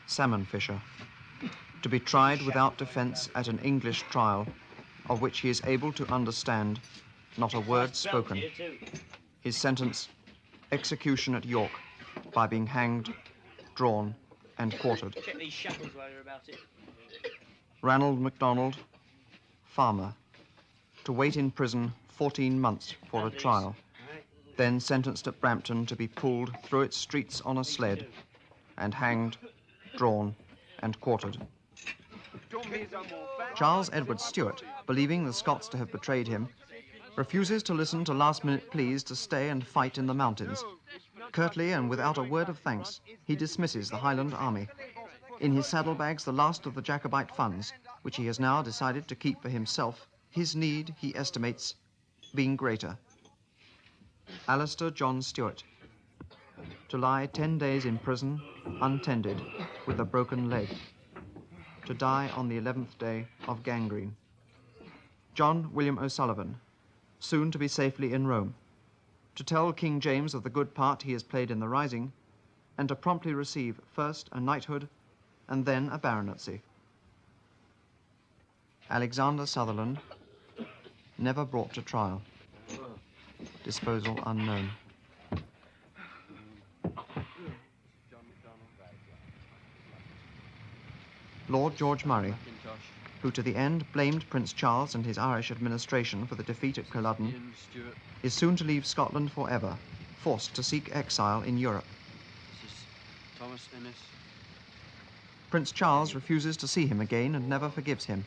salmon fisher, to be tried without defence at an English trial, of which he is able to understand not a word spoken. His sentence, execution at York, by being hanged, drawn, and quartered. Check these shackles while you're about it. Ranald MacDonald, farmer, to wait in prison 14 months for a trial, then sentenced at Brampton to be pulled through its streets on a sled, and hanged, drawn, and quartered. Charles Edward Stuart, believing the Scots to have betrayed him, refuses to listen to last-minute pleas to stay and fight in the mountains. Curtly and without a word of thanks, he dismisses the Highland army. In his saddlebags, the last of the Jacobite funds, which he has now decided to keep for himself, his need, he estimates, being greater. Alistair John Stuart, to lie 10 days in prison, untended, with a broken leg, to die on the 11th day of gangrene. John William O'Sullivan, soon to be safely in Rome, to tell King James of the good part he has played in the rising, and to promptly receive first a knighthood and then a baronetcy. Alexander Sutherland, never brought to trial. Disposal unknown. Lord George Murray, who to the end blamed Prince Charles and his Irish administration for the defeat at Culloden, is soon to leave Scotland forever, forced to seek exile in Europe. Prince Charles refuses to see him again and never forgives him,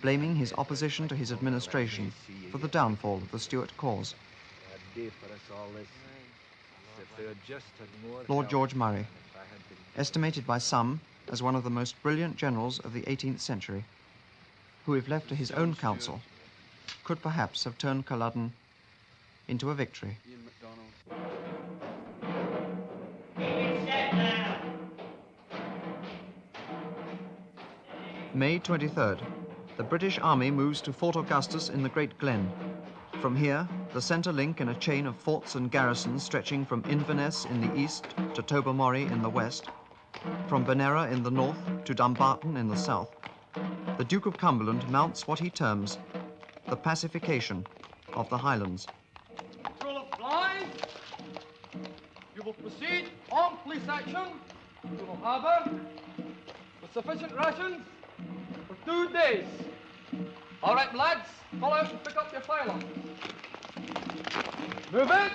blaming his opposition to his administration for the downfall of the Stuart cause. Lord George Murray, estimated by some as one of the most brilliant generals of the 18th century, who, if left to his own counsel, could perhaps have turned Culloden into a victory. May 23rd, the British Army moves to Fort Augustus in the Great Glen. From here, the centre link in a chain of forts and garrisons stretching from Inverness in the east to Tobermory in the west, from Benera in the north to Dumbarton in the south, the Duke of Cumberland mounts what he terms the pacification of the Highlands. Roll of flies. You will proceed on police action to the harbour with sufficient rations for 2 days. All right, lads, follow out and pick up your firearms. Move it.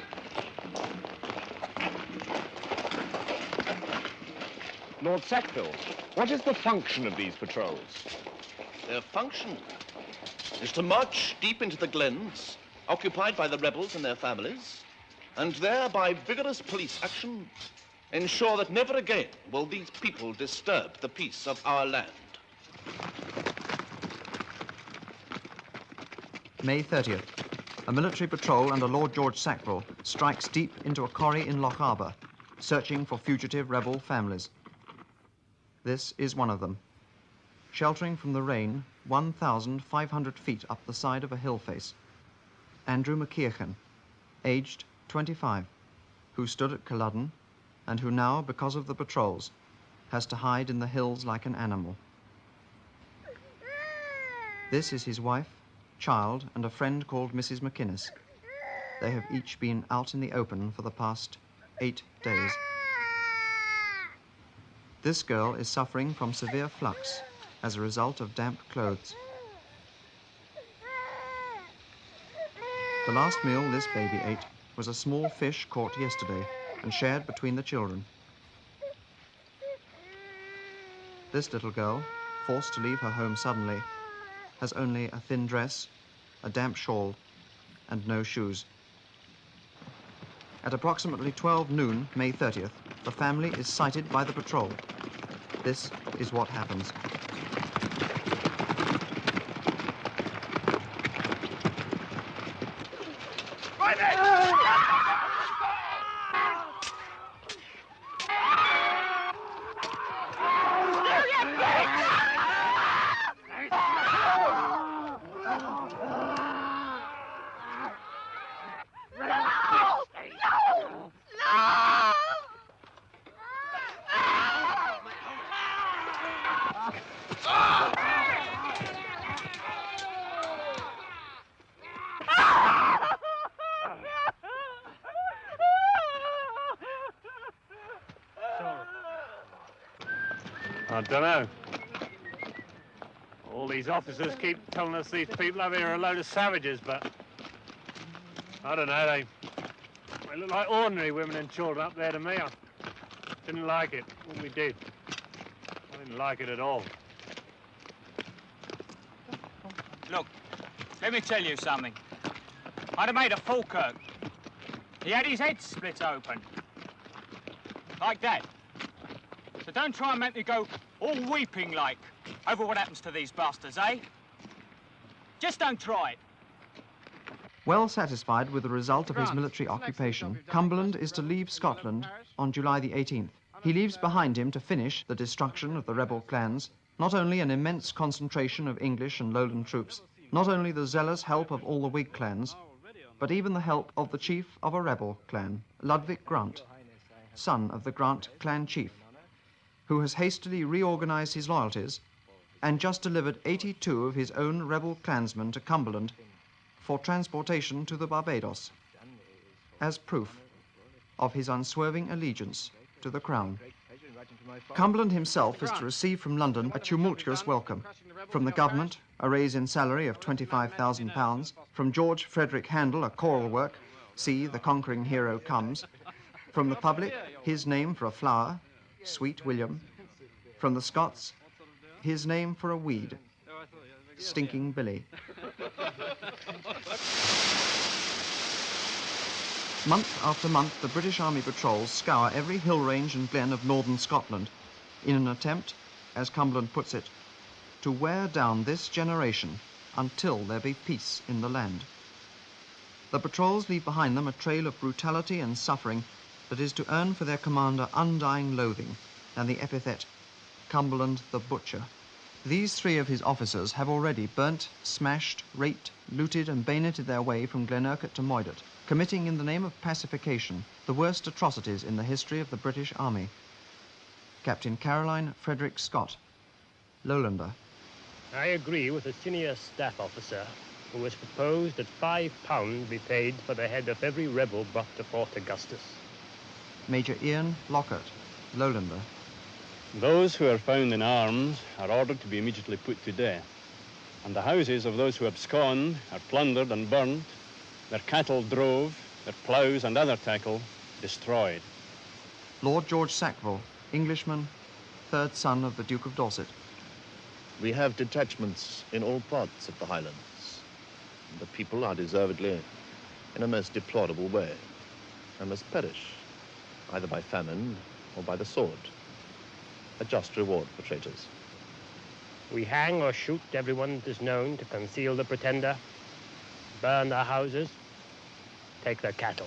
Lord Sackville, what is the function of these patrols? Their function is to march deep into the glens, occupied by the rebels and their families, and there, by vigorous police action, ensure that never again will these people disturb the peace of our land. May 30th, a military patrol under Lord George Sackville strikes deep into a quarry in Loch Arbour, searching for fugitive rebel families. This is one of them, sheltering from the rain 1,500 feet up the side of a hill face. Andrew McKeachin, aged 25, who stood at Culloden and who now, because of the patrols, has to hide in the hills like an animal. This is his wife, child, and a friend called Mrs. McInnes. They have each been out in the open for the past 8 days. This girl is suffering from severe flux as a result of damp clothes. The last meal this baby ate was a small fish caught yesterday and shared between the children. This little girl, forced to leave her home suddenly, has only a thin dress, a damp shawl, and no shoes. At approximately 12 noon, May 30th, the family is sighted by the patrol. This is what happens. I don't know. All these officers keep telling us these people over here are a load of savages, but I don't know, they look like ordinary women and children up there to me. I didn't like it when we did. I didn't like it at all. Look, let me tell you something. I'd have made a Falkirk. He had his head split open. Like that. So don't try and make me go all weeping like over what happens to these bastards, eh? Just don't try it. Well satisfied with the result of his military occupation, Cumberland is to leave Scotland on July the 18th. He leaves behind him to finish the destruction of the rebel clans, not only an immense concentration of English and Lowland troops, not only the zealous help of all the Whig clans, but even the help of the chief of a rebel clan, Ludwig Grant, son of the Grant clan chief, who has hastily reorganized his loyalties and just delivered 82 of his own rebel clansmen to Cumberland for transportation to the Barbados, as proof of his unswerving allegiance to the Crown. Cumberland himself is to receive from London a tumultuous welcome. From the government, a raise in salary of £25,000. From George Frederick Handel, a choral work, See, the Conquering Hero Comes. From the public, his name for a flower, Sweet William. From the Scots, his name for a weed, Stinking Billy. Month after month, the British Army patrols scour every hill range and glen of northern Scotland in an attempt, as Cumberland puts it, to wear down this generation until there be peace in the land. The patrols leave behind them a trail of brutality and suffering that is to earn for their commander undying loathing and the epithet Cumberland the Butcher. These 3 of his officers have already burnt, smashed, raped, looted and bayoneted their way from Glenurquhart to Moidart, committing in the name of pacification the worst atrocities in the history of the British Army. Captain Caroline Frederick Scott, Lowlander. I agree with a senior staff officer who has proposed that £5 be paid for the head of every rebel brought to Fort Augustus. Major Ian Lockhart, Lowlander. Those who are found in arms are ordered to be immediately put to death, and the houses of those who abscond are plundered and burnt, their cattle drove, their ploughs and other tackle destroyed. Lord George Sackville, Englishman, 3rd son of the Duke of Dorset. We have detachments in all parts of the Highlands. The people are deservedly in a most deplorable way and must perish, either by famine or by the sword. A just reward for traitors. We hang or shoot everyone that is known to conceal the pretender, burn their houses, take their cattle.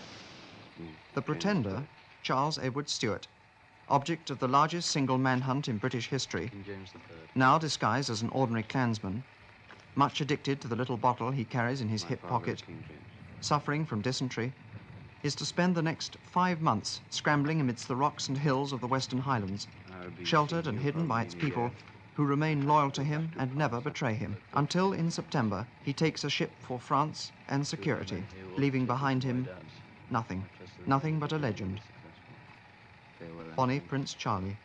The pretender, Charles Edward Stuart, object of the largest single manhunt in British history, now disguised as an ordinary clansman, much addicted to the little bottle he carries in his hip pocket, suffering from dysentery, is to spend the next 5 months scrambling amidst the rocks and hills of the Western Highlands, sheltered and hidden by its people who remain loyal to him and never betray him, until in September he takes a ship for France and security, leaving behind him nothing, nothing but a legend. Bonnie Prince Charlie.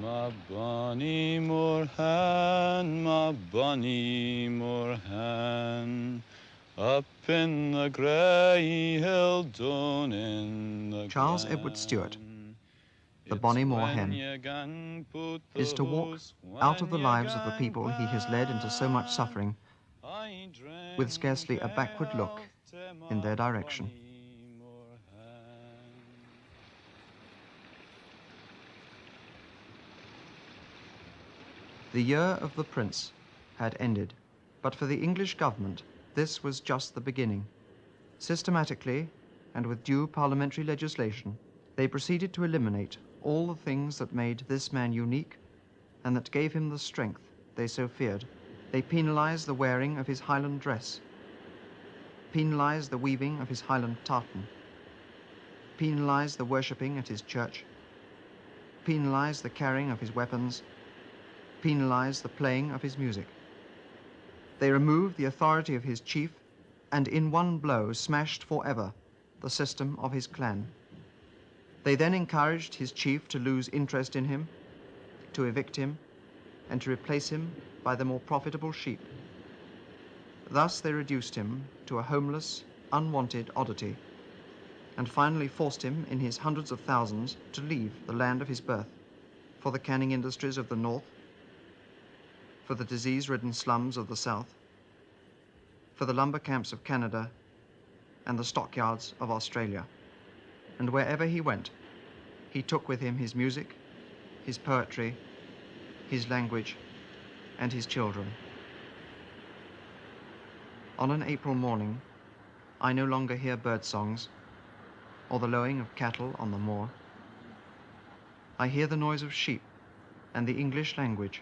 Ma bonnie moorhen, ma bonnie moorhen, up in the grey hill down in the Charles Edward Stuart, the Bonnie Moor Hen, is to walk out of the lives of the people he has led into so much suffering with scarcely a backward look in their direction. The year of the Prince had ended, but for the English government, this was just the beginning. Systematically, and with due parliamentary legislation, they proceeded to eliminate all the things that made this man unique and that gave him the strength they so feared. They penalized the wearing of his Highland dress, penalized the weaving of his Highland tartan, penalized the worshipping at his church, penalized the carrying of his weapons, penalized the playing of his music. They removed the authority of his chief and in one blow smashed forever the system of his clan. They then encouraged his chief to lose interest in him, to evict him, and to replace him by the more profitable sheep. Thus they reduced him to a homeless, unwanted oddity, and finally forced him in his hundreds of thousands to leave the land of his birth for the canning industries of the north, for the disease-ridden slums of the south, for the lumber camps of Canada and the stockyards of Australia. And wherever he went, he took with him his music, his poetry, his language, and his children. On an April morning, I no longer hear bird songs or the lowing of cattle on the moor. I hear the noise of sheep and the English language,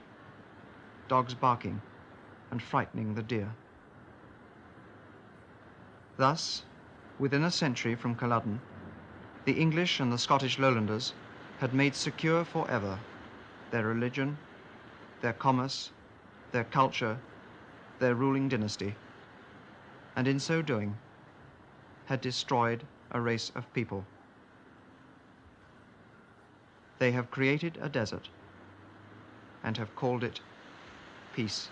dogs barking and frightening the deer. Thus, within a century from Culloden, the English and the Scottish Lowlanders had made secure forever their religion, their commerce, their culture, their ruling dynasty, and in so doing had destroyed a race of people. They have created a desert and have called it peace.